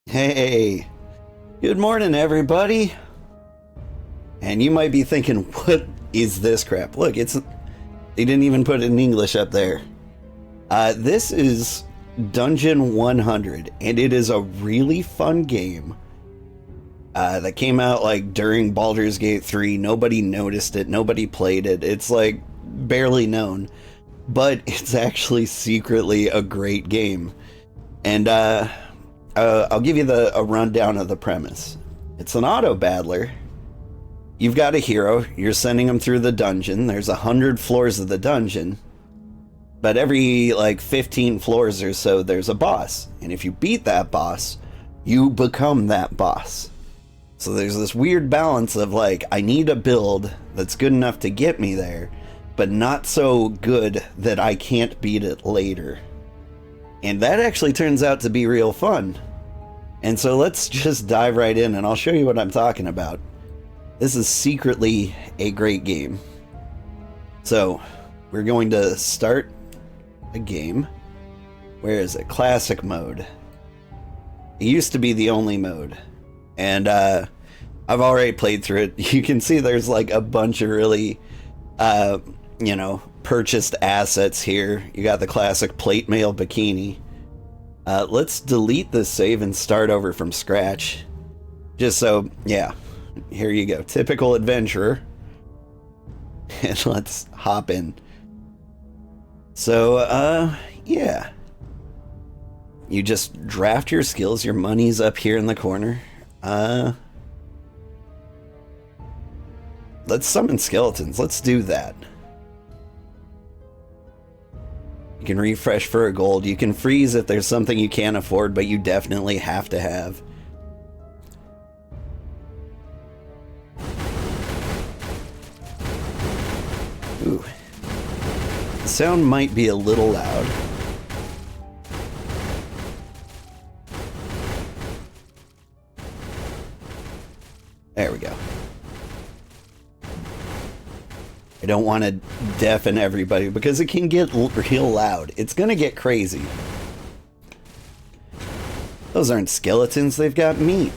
Hey, good morning, everybody. And you might be thinking, what is this crap? Look, they didn't even put it in English up there. This is Dungeon 100, and it is a really fun game that came out like during Baldur's Gate 3. Nobody noticed it, nobody played it. It's like barely known, but it's actually secretly a great game. And I'll give you a rundown of the premise. It's an auto battler. You've got a hero, you're sending him through the dungeon. There's 100 floors of the dungeon, but every like 15 floors or so there's a boss. And if you beat that boss, you become that boss. So there's this weird balance of like, I need a build that's good enough to get me there, but not so good that I can't beat it later. And that actually turns out to be real fun. And so let's just dive right in and I'll show you what I'm talking about. This is secretly a great game. So we're going to start a game. Where is it? Classic mode. It used to be the only mode. And I've already played through it. You can see there's like a bunch of really, purchased assets here. You got the classic plate mail bikini. Let's delete this save and start over from scratch. Just so, yeah, here you go. Typical adventurer. And let's hop in. So, yeah. You just draft your skills. Your money's up here in the corner. Let's summon skeletons. Let's do that. You can refresh for a gold. You can freeze if there's something you can't afford, but you definitely have to have. Ooh. The sound might be a little loud. There we go. I don't want to deafen everybody because it can get real loud. It's gonna get crazy. Those aren't skeletons, they've got meat.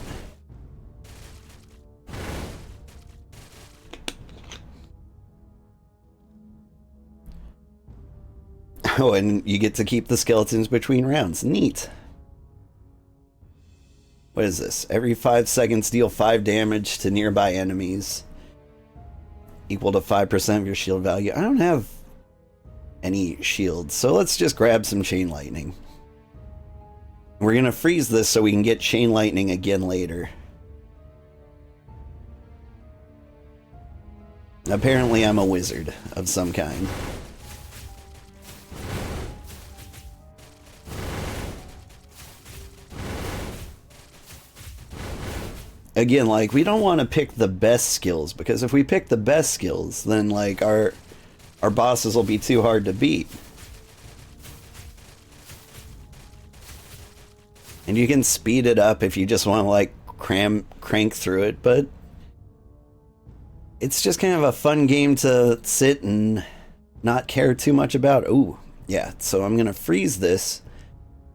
Oh, and you get to keep the skeletons between rounds. Neat. What is this? Every 5 seconds, deal 5 damage to nearby enemies. Equal to 5% of your shield value. I don't have any shields, so let's just grab some chain lightning. We're gonna freeze this so we can get chain lightning again later. Apparently I'm a wizard of some kind. Again, like, we don't want to pick the best skills, because if we pick the best skills, then, like, our bosses will be too hard to beat. And you can speed it up if you just want to, like, crank through it, but it's just kind of a fun game to sit and not care too much about. Ooh, yeah, so I'm going to freeze this,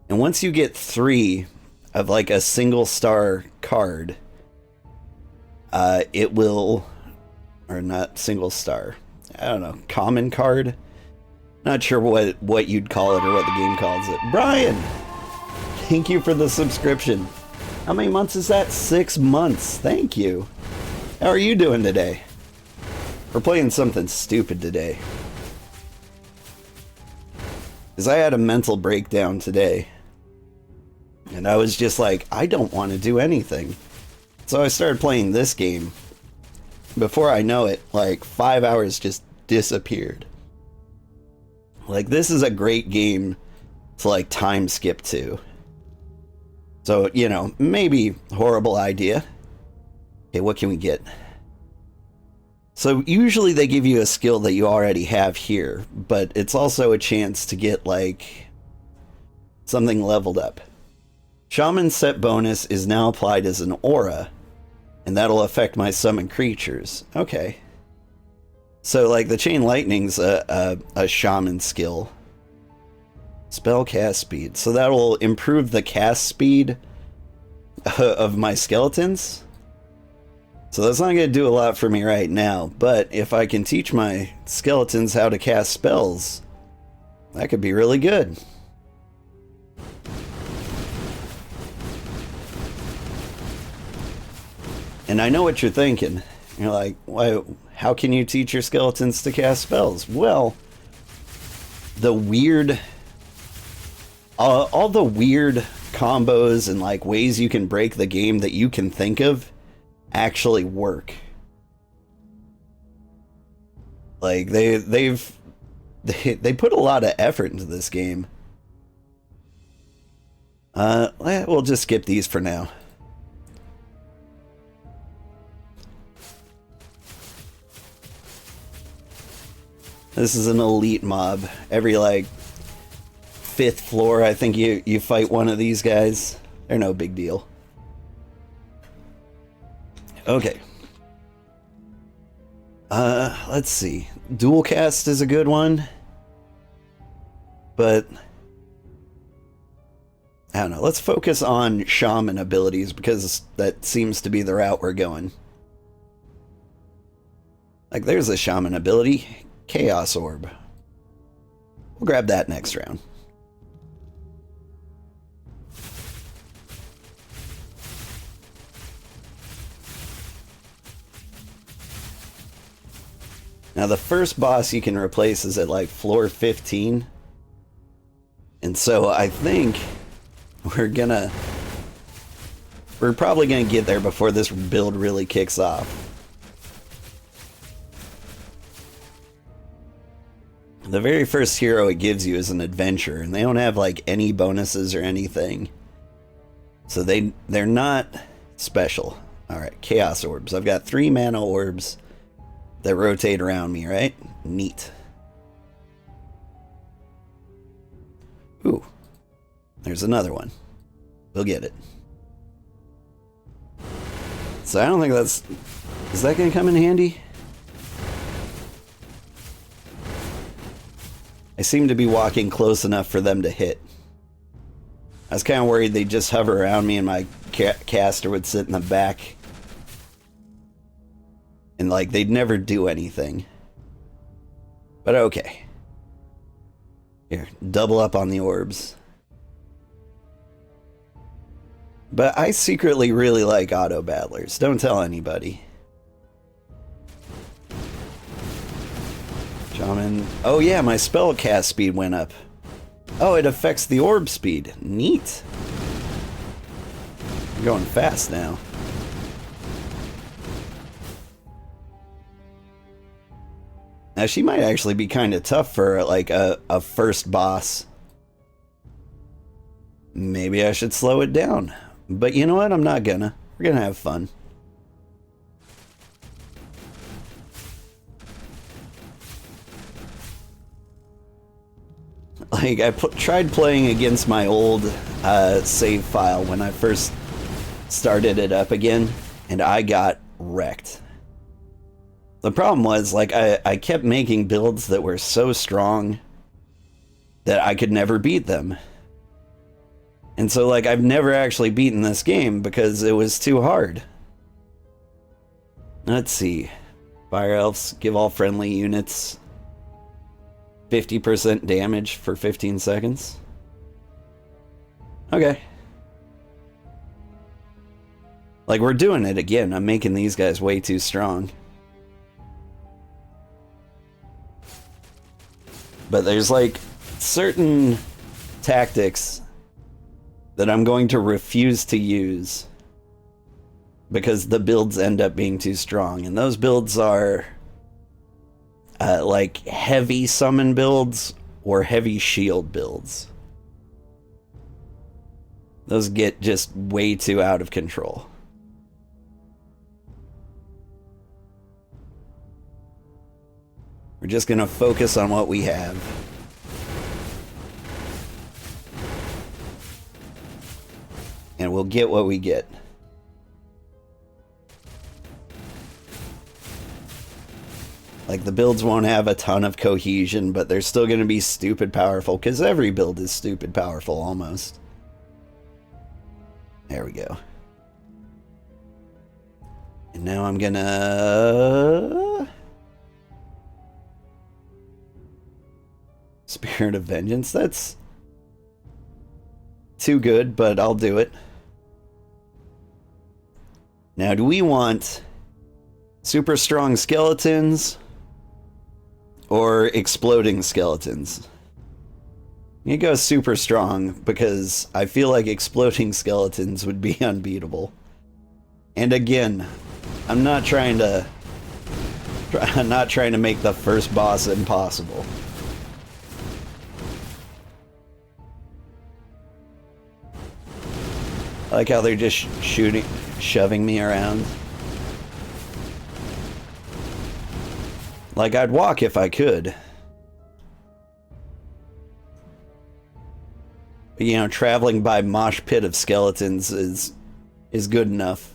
and once you get 3 of, like, a single star card, it will, or not single star, I don't know, common card? Not sure what you'd call it or what the game calls it. Brian! Thank you for the subscription. How many months is that? 6 months. Thank you. How are you doing today? We're playing something stupid today. Because I had a mental breakdown today. And I was just like, I don't want to do anything. So I started playing this game. Before I know it, like 5 hours just disappeared. Like, this is a great game to like time skip to. So, you know, maybe horrible idea. Okay, what can we get? So usually they give you a skill that you already have here, but it's also a chance to get like something leveled up. Shaman set bonus is now applied as an aura, and that'll affect my summon creatures. Okay. So, like, the chain lightning's a shaman skill. Spell cast speed. So that'll improve the cast speed of my skeletons. So that's not going to do a lot for me right now, but if I can teach my skeletons how to cast spells, that could be really good. And I know what you're thinking. You're like, why? How can you teach your skeletons to cast spells? Well, the weird... all the weird combos and like ways you can break the game that you can think of actually work. Like they put a lot of effort into this game. We'll just skip these for now. This is an elite mob. Every like 5th floor, I think you fight one of these guys. They're no big deal. Okay. Let's see. Dual cast is a good one. But I don't know. Let's focus on shaman abilities because that seems to be the route we're going. Like there's a shaman ability. Chaos Orb. We'll grab that next round. Now the first boss you can replace is at like floor 15. And so I think we're probably gonna get there before this build really kicks off. The very first hero it gives you is an adventurer, and they don't have like any bonuses or anything. So they're not special. Alright, Chaos Orbs. I've got 3 mana orbs that rotate around me, right? Neat. Ooh. There's another one. We'll get it. So I don't think that's... Is that gonna come in handy? I seem to be walking close enough for them to hit. I was kind of worried they'd just hover around me and my caster would sit in the back. And like, they'd never do anything. But okay. Here, double up on the orbs. But I secretly really like auto battlers. Don't tell anybody. Shaman. Oh yeah, my spell cast speed went up. Oh, it affects the orb speed. Neat. I'm going fast now. Now she might actually be kind of tough for like a first boss. Maybe I should slow it down. But you know what? I'm not gonna. We're gonna have fun. Like, I tried playing against my old save file when I first started it up again, and I got wrecked. The problem was, like, I kept making builds that were so strong that I could never beat them. And so, like, I've never actually beaten this game because it was too hard. Let's see. Fire Elves, give all friendly units 50% damage for 15 seconds. Okay. Like, we're doing it again. I'm making these guys way too strong. But there's, like, certain tactics that I'm going to refuse to use because the builds end up being too strong. And those builds are like heavy summon builds or heavy shield builds. Those get just way too out of control. We're just gonna focus on what we have. And we'll get what we get. Like, the builds won't have a ton of cohesion, but they're still going to be stupid powerful, because every build is stupid powerful, almost. There we go. And now I'm gonna... Spirit of Vengeance, that's too good, but I'll do it. Now, do we want super strong skeletons or exploding skeletons? You go super strong because I feel like exploding skeletons would be unbeatable. And again, I'm not trying to make the first boss impossible. I like how they're just shoving me around. Like I'd walk if I could. But, you know, traveling by mosh pit of skeletons is good enough.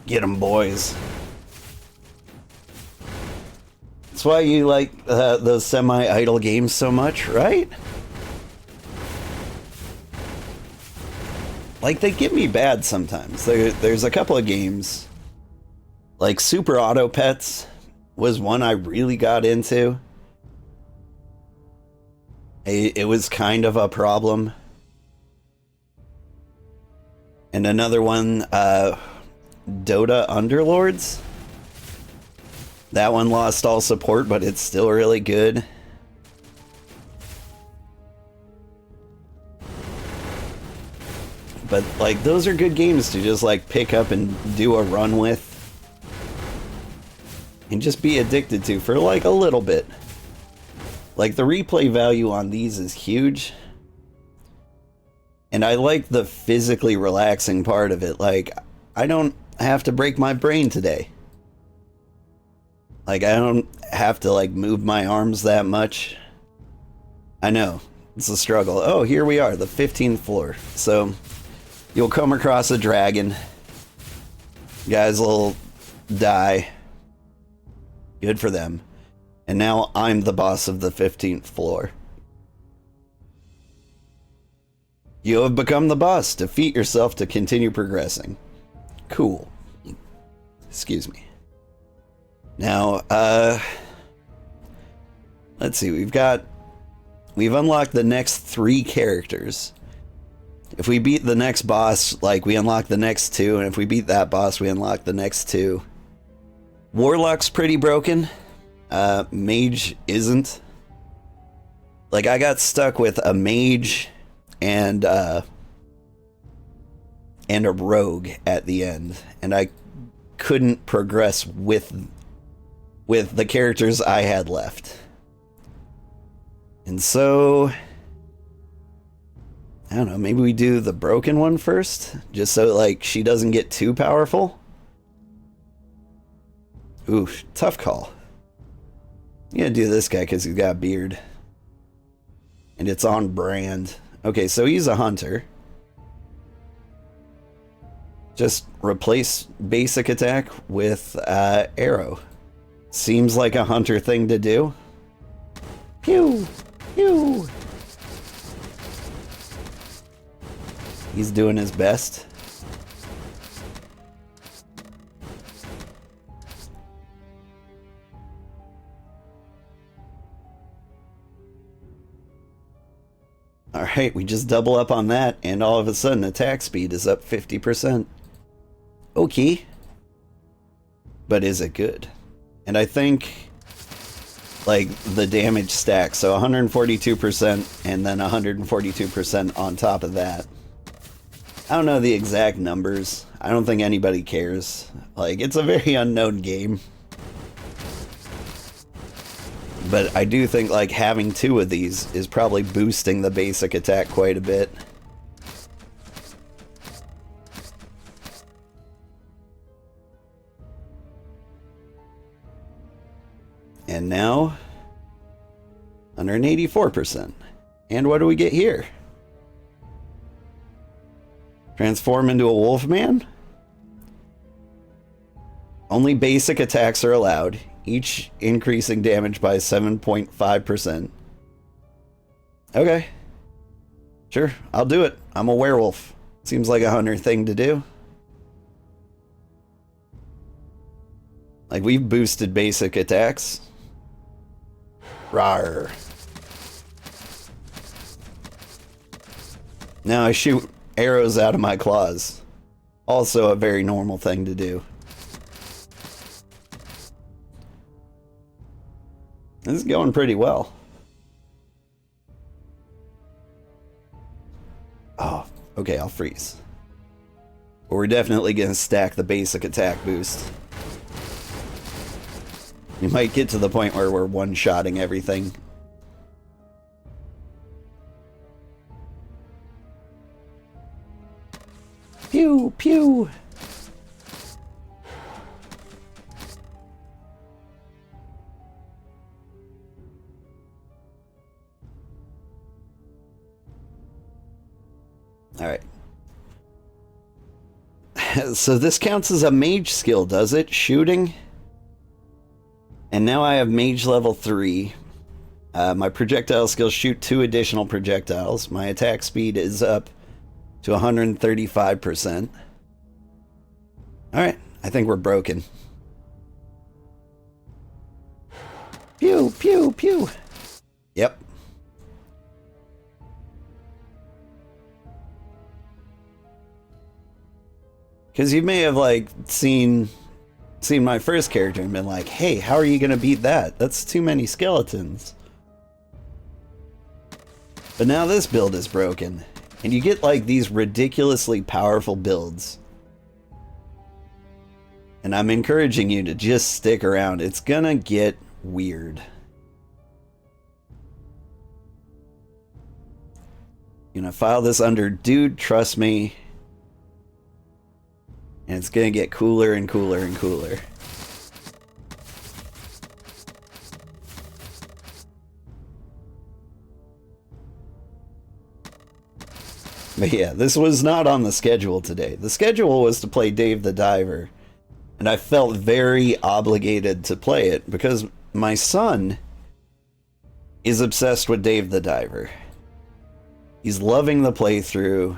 Get 'em, boys. That's why you like those semi-idle games so much, right? Like, they get me bad sometimes. There's a couple of games, like Super Auto Pets was one I really got into. It was kind of a problem. And another one, Dota Underlords. That one lost all support, but it's still really good. But, like, those are good games to just, like, pick up and do a run with. And just be addicted to for, like, a little bit. Like, the replay value on these is huge. And I like the physically relaxing part of it. Like, I don't have to break my brain today. Like, I don't have to, like, move my arms that much. I know, it's a struggle. Oh, here we are, the 15th floor. So, you'll come across a dragon. Guys will die. Good for them. And now I'm the boss of the 15th floor. You have become the boss. Defeat yourself to continue progressing. Cool. Excuse me. Now, let's see, we've unlocked the next 3 characters. If we beat the next boss, like, we unlock the next 2, and if we beat that boss, we unlock the next 2. Warlock's pretty broken. Mage isn't. Like, I got stuck with a mage and a rogue at the end, and I couldn't progress with the characters I had left. And so, I don't know, maybe we do the broken one first, just so, like, she doesn't get too powerful. Ooh, tough call. I'm gonna do this guy because he's got a beard. And it's on brand. Okay, so he's a hunter. Just replace basic attack with arrow. Seems like a hunter thing to do. Pew! Pew! He's doing his best. Alright, we just double up on that, and all of a sudden attack speed is up 50%. Okay. But is it good? And I think, like, the damage stacks, so 142% and then 142% on top of that. I don't know the exact numbers. I don't think anybody cares. Like, it's a very unknown game. But I do think, like, having 2 of these is probably boosting the basic attack quite a bit. And now, 184%. And what do we get here? Transform into a wolf man? Only basic attacks are allowed. each increasing damage by 7.5%. Okay. Sure, I'll do it. I'm a werewolf. Seems like a hunter thing to do. Like, we've boosted basic attacks. Rawr. Now I shoot arrows out of my claws. Also a very normal thing to do. This is going pretty well. Oh, okay, I'll freeze. But we're definitely going to stack the basic attack boost. We might get to the point where we're one-shotting everything. Pew, pew. All right. So this counts as a mage skill, does it? Shooting? And now I have mage level 3. My projectile skills shoot 2 additional projectiles. My attack speed is up to 135%. Alright, I think we're broken. Pew, pew, pew. Yep. Because you may have, like, seen my first character and been like, hey, how are you gonna beat that? That's too many skeletons. But now this build is broken. And you get, like, these ridiculously powerful builds. And I'm encouraging you to just stick around. It's gonna get weird. I'm gonna file this under dude, trust me. And it's gonna get cooler and cooler and cooler. But yeah, this was not on the schedule today. The schedule was to play Dave the Diver. And I felt very obligated to play it because my son is obsessed with Dave the Diver. He's loving the playthrough.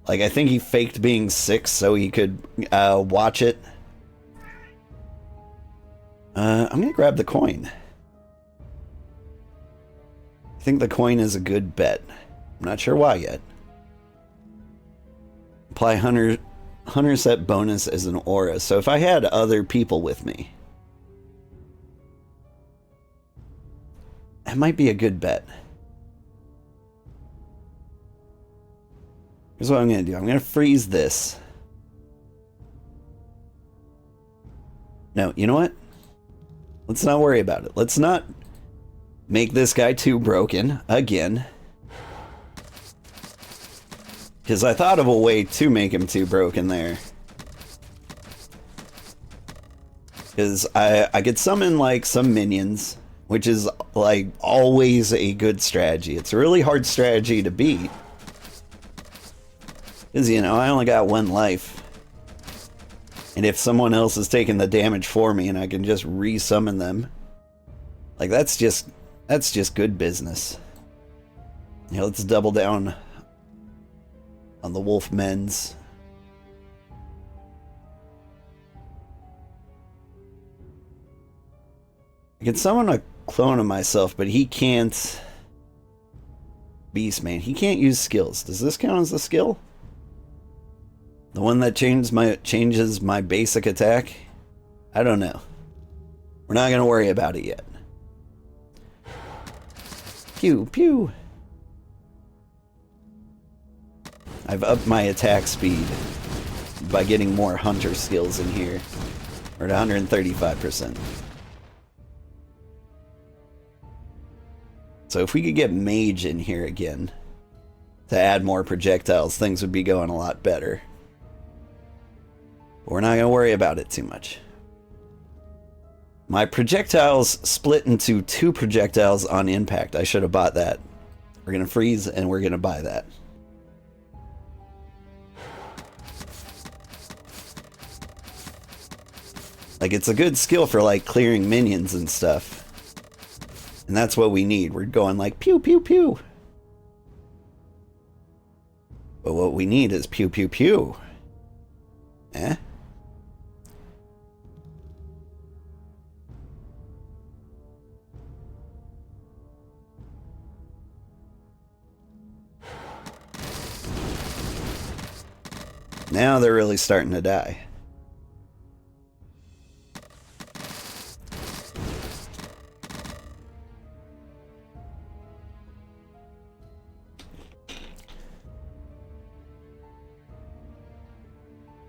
Like, I think he faked being sick so he could watch it. I'm gonna grab the coin. I think the coin is a good bet. I'm not sure why yet. Apply Hunter set bonus as an aura. So if I had other people with me, that might be a good bet. Here's what I'm going to do. I'm going to freeze this. No, you know what? Let's not worry about it. Let's not make this guy too broken again. Because I thought of a way to make him too broken there. Because I could summon, like, some minions, which is, like, always a good strategy. It's a really hard strategy to beat. Because, you know, I only got 1 life. And if someone else is taking the damage for me and I can just re-summon them, like, that's just good business. You know, let's double down on the wolf men's. I can summon a clone of myself, but he can't. Beastman, he can't use skills. Does this count as a skill? The one that changes my basic attack? I don't know. We're not gonna worry about it yet. Pew, pew. I've upped my attack speed by getting more hunter skills in here. We're at 135%. So if we could get mage in here again to add more projectiles, things would be going a lot better. But we're not going to worry about it too much. My projectiles split into 2 projectiles on impact. I should have bought that. We're going to freeze and we're going to buy that. Like, it's a good skill for, like, clearing minions and stuff. And that's what we need. We're going like, pew, pew, pew. But what we need is pew, pew, pew. Eh? Now they're really starting to die.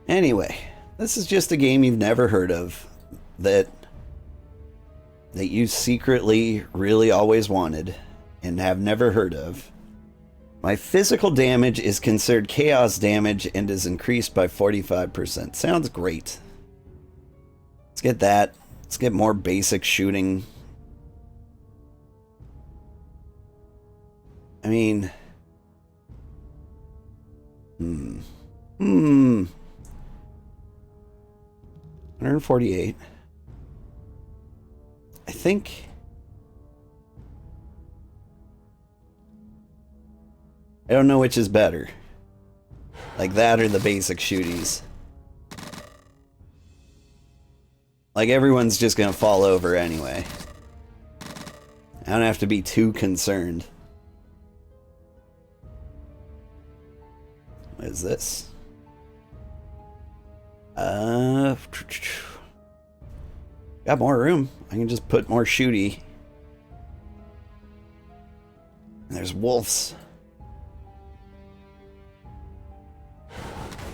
Anyway, this is just a game you've never heard of that you secretly really always wanted and have never heard of. My physical damage is considered chaos damage and is increased by 45%. Sounds great. Let's get that. Let's get more basic shooting. I mean... 148. I think... I don't know which is better. Like that or the basic shooties. Like everyone's just gonna fall over anyway. I don't have to be too concerned. What is this? Got more room. I can just put more shooty. And there's wolves.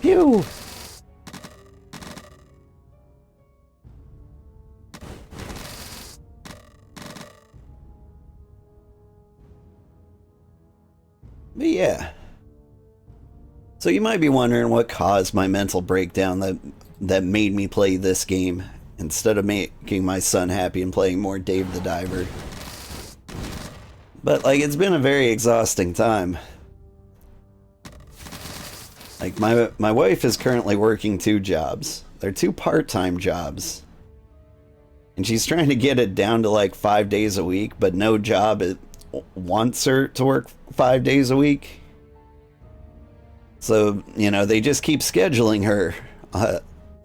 Pew! But yeah. So you might be wondering what caused my mental breakdown that made me play this game instead of making my son happy and playing more Dave the Diver. But like, it's been a very exhausting time. Like, my wife is currently working 2 jobs. They're 2 part-time jobs. And she's trying to get it down to like 5 days a week, but no job wants her to work 5 days a week. So, you know, they just keep scheduling her,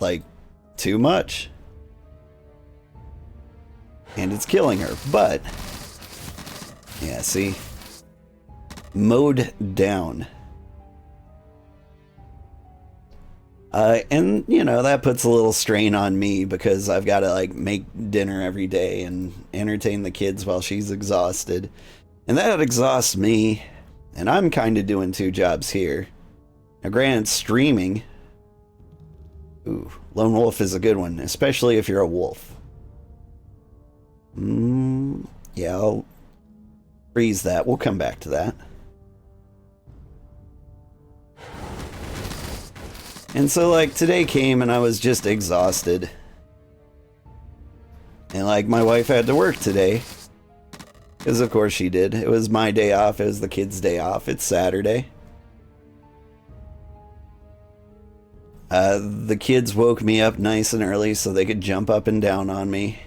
like, too much. And it's killing her, but... yeah, see? Mowed down. And, you know, that puts a little strain on me because I've got to, like, make dinner every day and entertain the kids while she's exhausted. And that exhausts me. And I'm kind of doing 2 jobs here. Now, granted, streaming. Ooh, Lone Wolf is a good one, especially if you're a wolf. Yeah, I'll freeze that. We'll come back to that. And so, like, today came and I was just exhausted. And, like, my wife had to work today. Because, of course, she did. It was my day off. It was the kids' day off. It's Saturday. The kids woke me up nice and early so they could jump up and down on me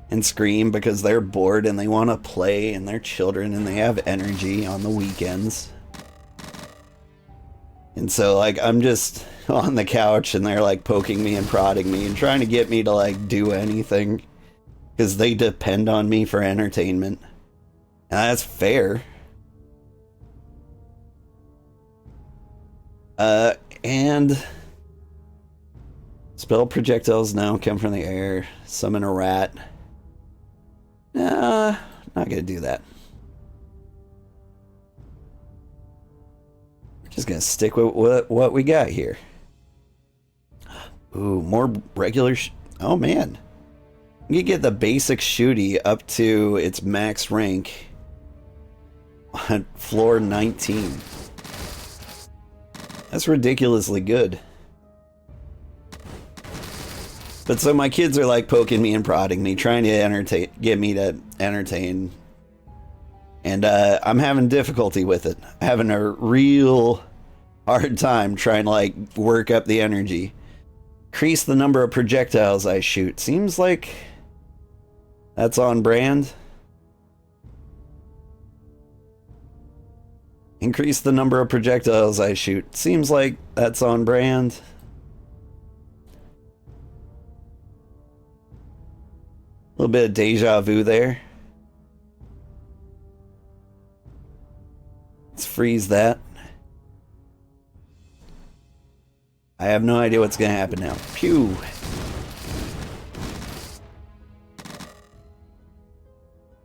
and scream because they're bored and they want to play and they're children and they have energy on the weekends. And so, like, I'm just on the couch and they're, like, poking me and prodding me and trying to get me to, like, do anything. Because they depend on me for entertainment. And that's fair. And... spell projectiles now come from the air. Summon a rat. Nah, not gonna do that. Just gonna stick with what we got here. Ooh, more regular oh man. You get the basic shooty up to its max rank on floor 19. That's ridiculously good. But so my kids are like poking me and prodding me, trying to get me to entertain. And I'm having difficulty with it. Having a real hard time trying to like work up the energy. Increase the number of projectiles I shoot. Seems like that's on brand. Increase the number of projectiles I shoot. Seems like that's on brand. A little bit of deja vu there. Let's freeze that. I have no idea what's going to happen now. Pew.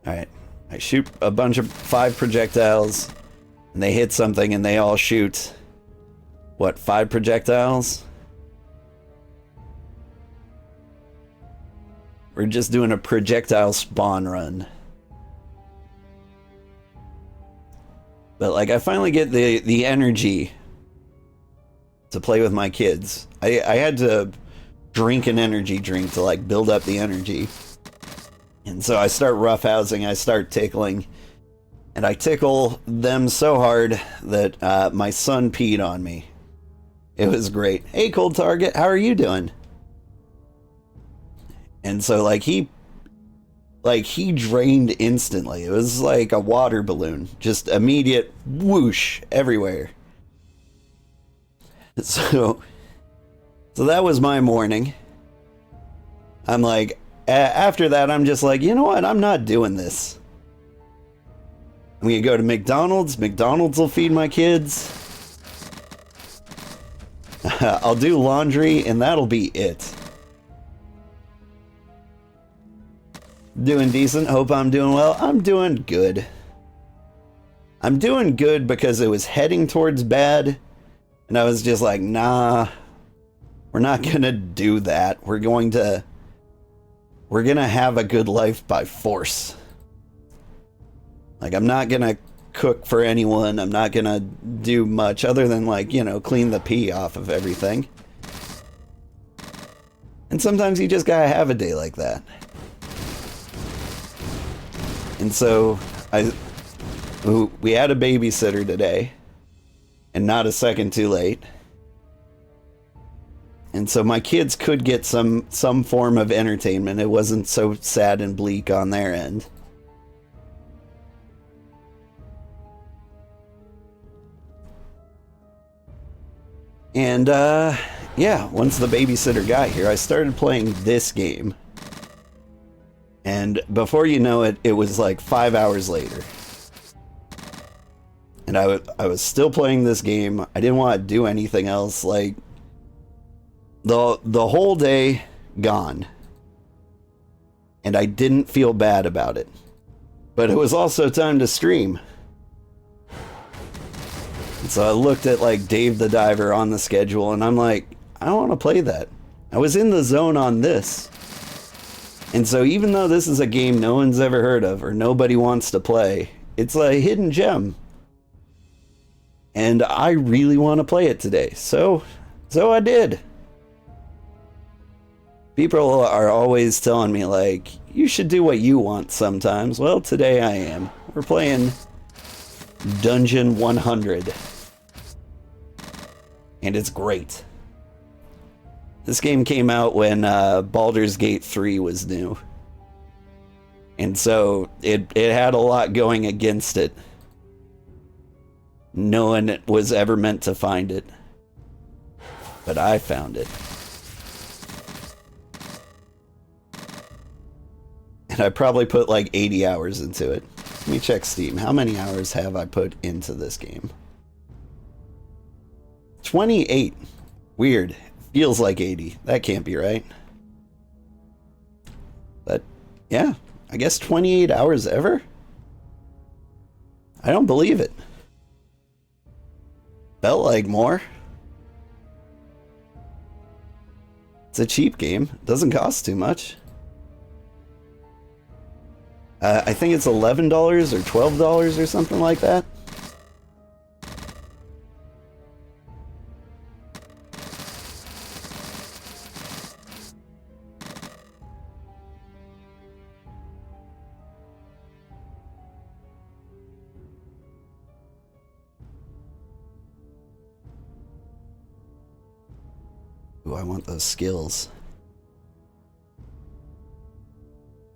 Alright. I shoot a bunch of 5 projectiles, and they hit something, and they all shoot, what, 5 projectiles? We're just doing a projectile spawn run. But, like, I finally get the energy to play with my kids. I had to drink an energy drink to, like, build up the energy. And so I start roughhousing, I start tickling. And I tickle them so hard that my son peed on me. It was great. Hey, Cold Target, how are you doing? And so, like, he drained instantly. It was like a water balloon. Just immediate whoosh everywhere. So that was my morning. I'm like, after that, I'm just like, you know what? I'm not doing this. I'm gonna go to McDonald's. McDonald's will feed my kids. I'll do laundry, and that'll be it. Doing decent. Hope I'm doing well. I'm doing good. I'm doing good because it was heading towards bad, and I was just like, nah, we're not gonna do that. We're gonna have a good life by force. Like, I'm not gonna cook for anyone. I'm not gonna do much other than, like, you know, clean the pee off of everything. And sometimes you just gotta have a day like that. And so we had a babysitter today, and not a second too late. And so my kids could get some form of entertainment. It wasn't so sad and bleak on their end. And yeah, once the babysitter got here, I started playing this game. And before you know it, it was like 5 hours later. And I was still playing this game. I didn't want to do anything else. Like, the whole day gone. And I didn't feel bad about it. But it was also time to stream. And so I looked at, like, Dave the Diver on the schedule, and I'm like, I don't want to play that. I was in the zone on this. And so even though this is a game no one's ever heard of or nobody wants to play, it's a hidden gem. And I really want to play it today. So I did. People are always telling me, like, you should do what you want sometimes. Well, today I am. We're playing Dungeon 100. And it's great. This game came out when Baldur's Gate 3 was new. And so it had a lot going against it. No one was ever meant to find it. But I found it. And I probably put like 80 hours into it. Let me check Steam. How many hours have I put into this game? 28. Weird. Feels like 80. That can't be right. But, yeah. I guess 28 hours ever? I don't believe it. Felt like more. It's a cheap game. Doesn't cost too much. I think it's $11 or $12 or something like that. Ooh, I want those skills.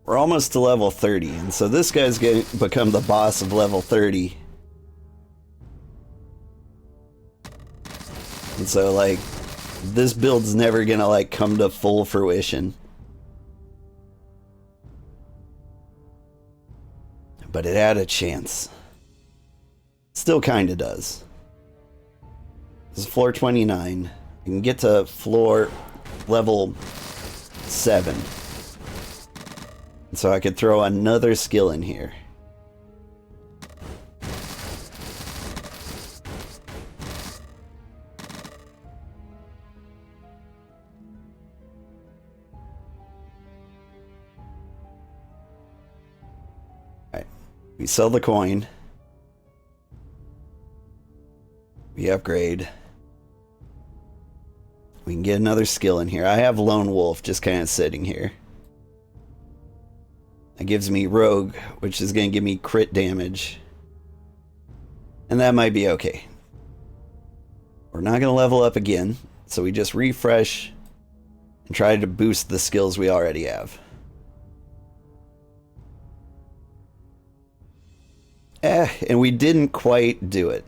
We're almost to level 30, and so this guy's going to become the boss of level 30. And so, like, this build's never gonna, like, come to full fruition. But it had a chance. Still kinda does. This is floor 29. You can get to floor level 7. So I could throw another skill in here. Alright. We sell the coin. We upgrade. We can get another skill in here. I have Lone Wolf just kind of sitting here. That gives me Rogue, which is going to give me crit damage. And that might be okay. We're not going to level up again, so we just refresh and try to boost the skills we already have. And we didn't quite do it.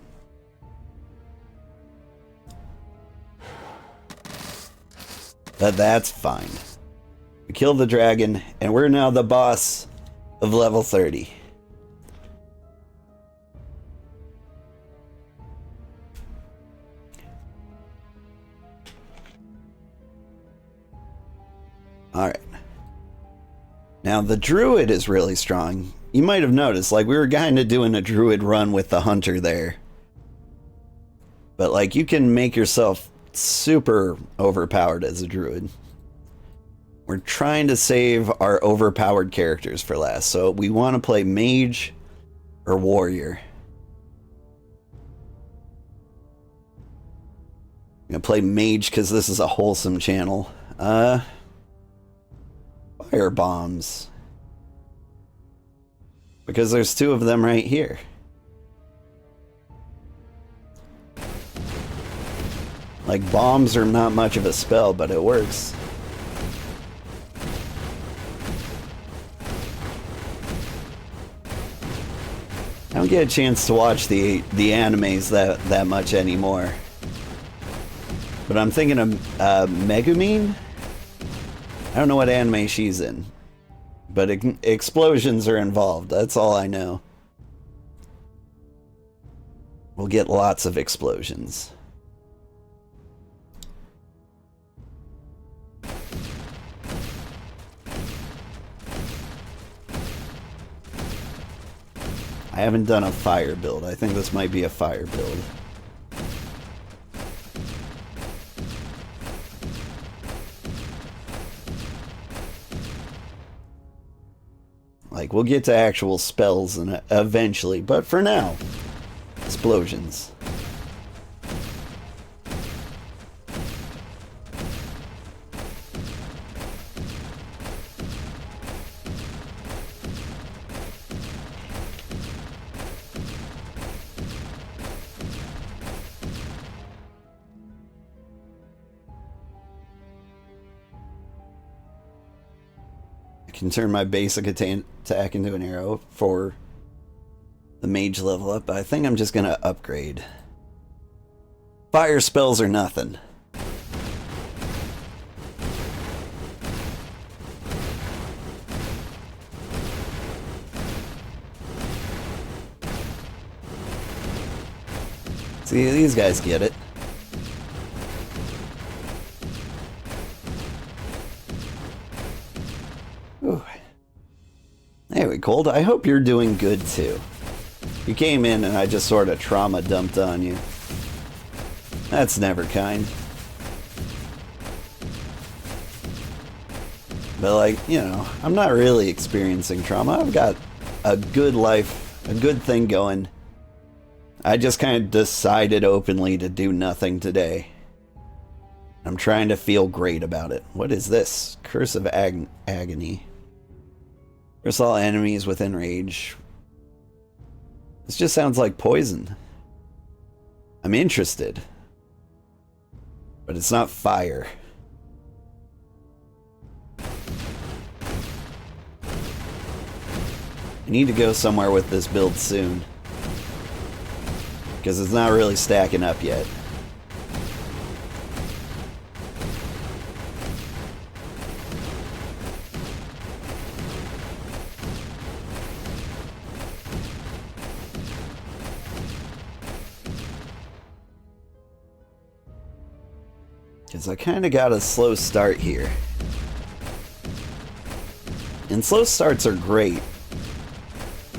But that's fine. We killed the dragon, and we're now the boss of level 30. Alright. Now, the druid is really strong. You might have noticed, like, we were kind of doing a druid run with the hunter there. But, like, you can make yourself super overpowered as a druid. We're trying to save our overpowered characters for last, so we want to play mage or warrior. I'm gonna play mage because this is a wholesome channel. Fire bombs. Because there's 2 of them right here. Like, bombs are not much of a spell, but it works. I don't get a chance to watch the animes that much anymore. But I'm thinking of Megumi? I don't know what anime she's in. But explosions are involved. That's all I know. We'll get lots of explosions. I haven't done a fire build. I think this might be a fire build. Like, we'll get to actual spells eventually, but for now, explosions. Can turn my basic attack into an arrow for the mage level up, but I think I'm just gonna upgrade. Fire spells are nothing. See, these guys get it. Ooh. Anyway, Cold, I hope you're doing good too. You came in and I just sort of trauma dumped on you. That's never kind. But, like, you know, I'm not really experiencing trauma. I've got a good life, a good thing going. I just kind of decided openly to do nothing today. I'm trying to feel great about it. What is this? Curse of Agony. Curse all enemies within range. This just sounds like poison. I'm interested. But it's not fire. Need to go somewhere with this build soon. Because it's not really stacking up yet. Because I kind of got a slow start here. And slow starts are great.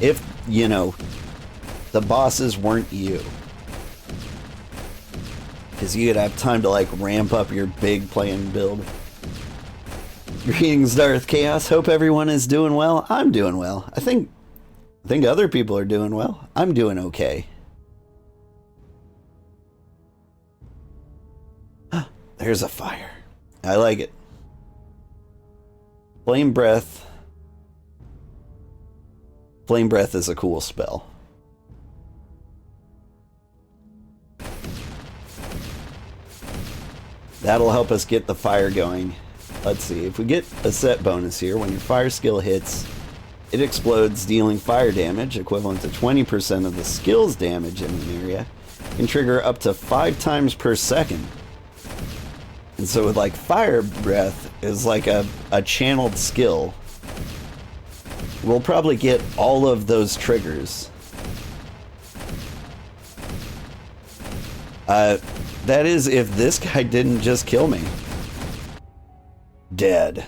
If, you know, the bosses weren't you. Because you'd have time to, like, ramp up your big plan build. Greetings, Darth Chaos. Hope everyone is doing well. I'm doing well. I think other people are doing well. I'm doing okay. There's a fire. I like it. Flame Breath. Flame Breath is a cool spell. That'll help us get the fire going. Let's see, if we get a set bonus here, when your fire skill hits, it explodes, dealing fire damage equivalent to 20% of the skill's damage in an area, can trigger up to 5 times per second. And so with like Fire Breath is like a channeled skill. We'll probably get all of those triggers. That is if this guy didn't just kill me. Dead.